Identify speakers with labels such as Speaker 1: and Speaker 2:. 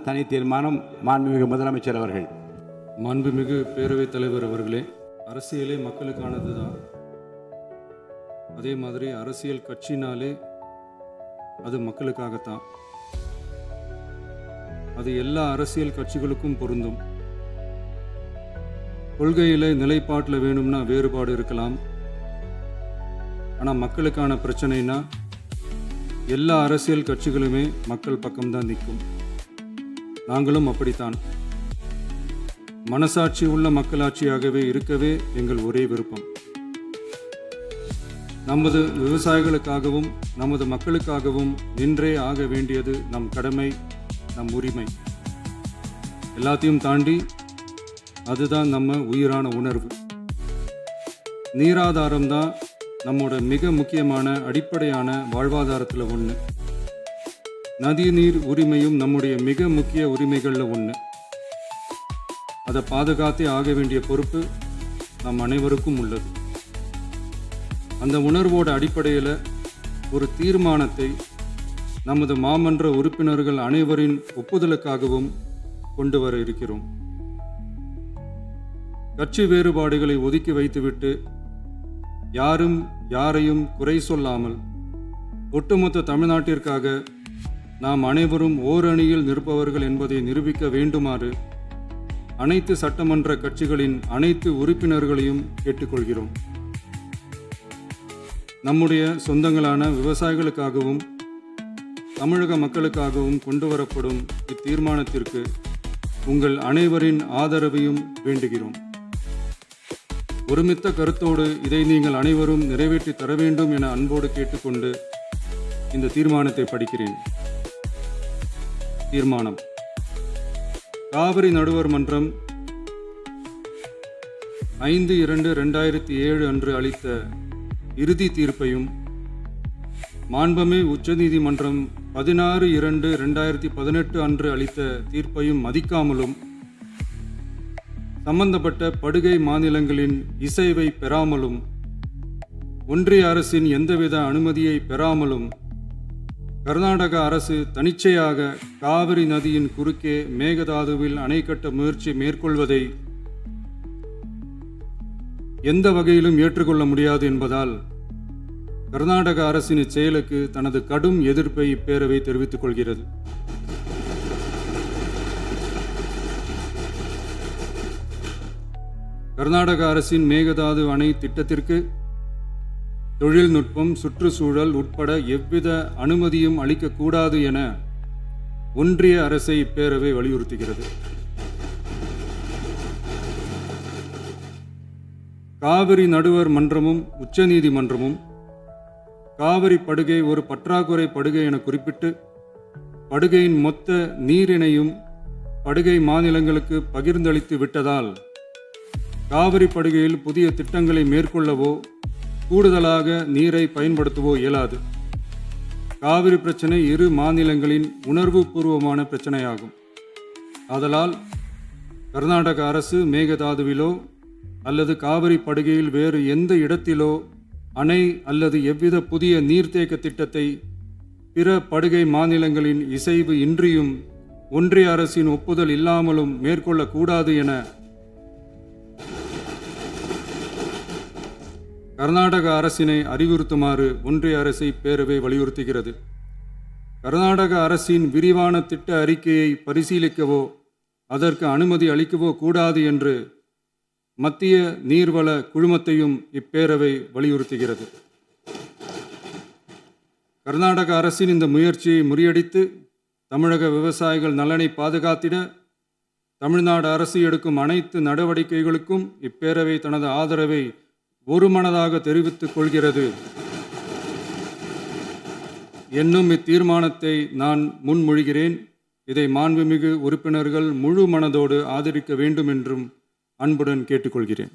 Speaker 1: தனி தீர்மானம். மாண்புமிகு முதலமைச்சர் அவர்கள்.
Speaker 2: மாண்புமிகு பேரவைத் தலைவர் அவர்களே, அரசியலே மக்களுக்கானது தான். அதே மாதிரி அரசியல் கட்சினாலே அது மக்களுக்காகத்தான். அது எல்லா அரசியல் கட்சிகளுக்கும் பொருந்தும். கொள்கையில் நிலைப்பாட்டில் வேணும்னா வேறுபாடு இருக்கலாம். ஆனால் மக்களுக்கான பிரச்சனைனா எல்லா அரசியல் கட்சிகளுமே மக்கள் பக்கம்தான் நிற்கும். நாங்களும் அப்படித்தான். மனசாட்சி உள்ள மக்களாட்சியாகவே இருக்கவே எங்கள் ஒரே விருப்பம். நமது விவசாயிகளுக்காகவும் நமது மக்களுக்காகவும் நின்றே ஆக வேண்டியது நம் கடமை, நம் உரிமை. எல்லாத்தையும் தாண்டி அதுதான் நம்ம உயிரான உணர்வு. நீராதாரம்தான் நம்மோட மிக முக்கியமான அடிப்படையான வாழ்வாதாரத்தில் ஒன்று. நதிநீர் உரிமையும் நம்முடைய மிக முக்கிய உரிமைகளில் ஒன்று. அதை பாதுகாத்தே ஆக வேண்டிய பொறுப்பு நம் அனைவருக்கும் உள்ளது. அந்த உணர்வோட அடிப்படையில் ஒரு தீர்மானத்தை நமது மாமன்ற உறுப்பினர்கள் அனைவரின் ஒப்புதலுக்காகவும் கொண்டு வர இருக்கிறோம். கட்சி வேறுபாடுகளை ஒதுக்கி வைத்துவிட்டு யாரும் யாரையும் குறை சொல்லாமல் ஒட்டுமொத்த தமிழ்நாட்டிற்காக நாம் அனைவரும் ஓரணியில் நிற்பவர்கள் என்பதை நிரூபிக்க வேண்டுமாறு அனைத்து சட்டமன்ற கட்சிகளின் அனைத்து உறுப்பினர்களையும் கேட்டுக்கொள்கிறோம். நம்முடைய சொந்தங்களான விவசாயிகளுக்காகவும் தமிழக மக்களுக்காகவும் கொண்டு வரப்படும் இத்தீர்மானத்திற்கு உங்கள் அனைவரின் ஆதரவையும் வேண்டுகிறோம். ஒருமித்த கருத்தோடு இதை நீங்கள் அனைவரும் நிறைவேற்றி தர வேண்டும் என அன்போடு கேட்டுக்கொண்டு இந்த தீர்மானத்தை படிக்கிறேன். தீர்மானம்: காவிரி நடுவர் மன்றம் 5/2/2007 அன்று அளித்த இறுதி தீர்ப்பையும் மாண்புமிகு உச்சநீதிமன்றம் 16/2/2018 அன்று அளித்த தீர்ப்பையும் மதிக்காமலும் சம்பந்தப்பட்ட படுகை மாநிலங்களின் இசைவை பெறாமலும் ஒன்றிய அரசின் எந்தவித அனுமதியை பெறாமலும் கர்நாடக அரசு தனிச்சையாக காவிரி நதியின் குறுக்கே மேகதாதுவில் அணை கட்ட முயற்சி மேற்கொள்வதை எந்த வகையிலும் ஏற்றுக்கொள்ள முடியாது என்பதால் கர்நாடக அரசின் இச்செயலுக்கு தனது கடும் எதிர்ப்பை இப்பேரவை தெரிவித்துக் கொள்கிறது. கர்நாடக அரசின் மேகதாது அணை திட்டத்திற்கு தொழில்நுட்பம், சுற்றுச்சூழல் உட்பட எவ்வித அனுமதியும் அளிக்கக்கூடாது என ஒன்றிய அரசை இப்பேரவை வலியுறுத்துகிறது. காவிரி நடுவர் மன்றமும் உச்சநீதிமன்றமும் காவிரி படுகை ஒரு பற்றாக்குறை படுகை என குறிப்பிட்டு படுகையின் மொத்த நீரினையும் படுகை மாநிலங்களுக்கு பகிர்ந்தளித்து விட்டதால் காவிரி படுகையில் புதிய திட்டங்களை மேற்கொள்ளவோ கூடுதலாக நீரை பயன்படுத்தவோ இயலாது. காவிரி பிரச்சனை இரு மாநிலங்களின் உணர்வு பூர்வமான பிரச்சனையாகும். ஆதலால் கர்நாடக அரசு மேகதாதுவிலோ அல்லது காவிரி படுகையில் வேறு எந்த இடத்திலோ அணை அல்லது எவ்வித புதிய நீர்த்தேக்க திட்டத்தை பிற படுகை மாநிலங்களின் இசைவு இன்றியும் ஒன்றிய அரசின் ஒப்புதல் இல்லாமலும் மேற்கொள்ளக்கூடாது என கர்நாடக அரசினை அறிவுறுத்துமாறு ஒன்றிய அரசை பேரவை வலியுறுத்துகிறது. கர்நாடக அரசின் விரிவான திட்ட அறிக்கையை பரிசீலிக்கவோ அதற்கு அனுமதி அளிக்கவோ கூடாது என்று மத்திய நீர்வள குழுமத்தையும் இப்பேரவை வலியுறுத்துகிறது. கர்நாடக அரசின் இந்த முயற்சியை முறியடித்து தமிழக விவசாயிகள் நலனை பாதுகாத்திட தமிழ்நாடு அரசு எடுக்கும் அனைத்து நடவடிக்கைகளுக்கும் இப்பேரவை தனது ஆதரவை ஒருமனதாக தெரிவித்துக் கொள்கிறது என்னும் இத்தீர்மானத்தை நான் முன்மொழிகிறேன். இதை மாண்புமிகு உறுப்பினர்கள் முழு மனதோடு ஆதரிக்க வேண்டும் என்றும் அன்புடன் கேட்டுக்கொள்கிறேன்.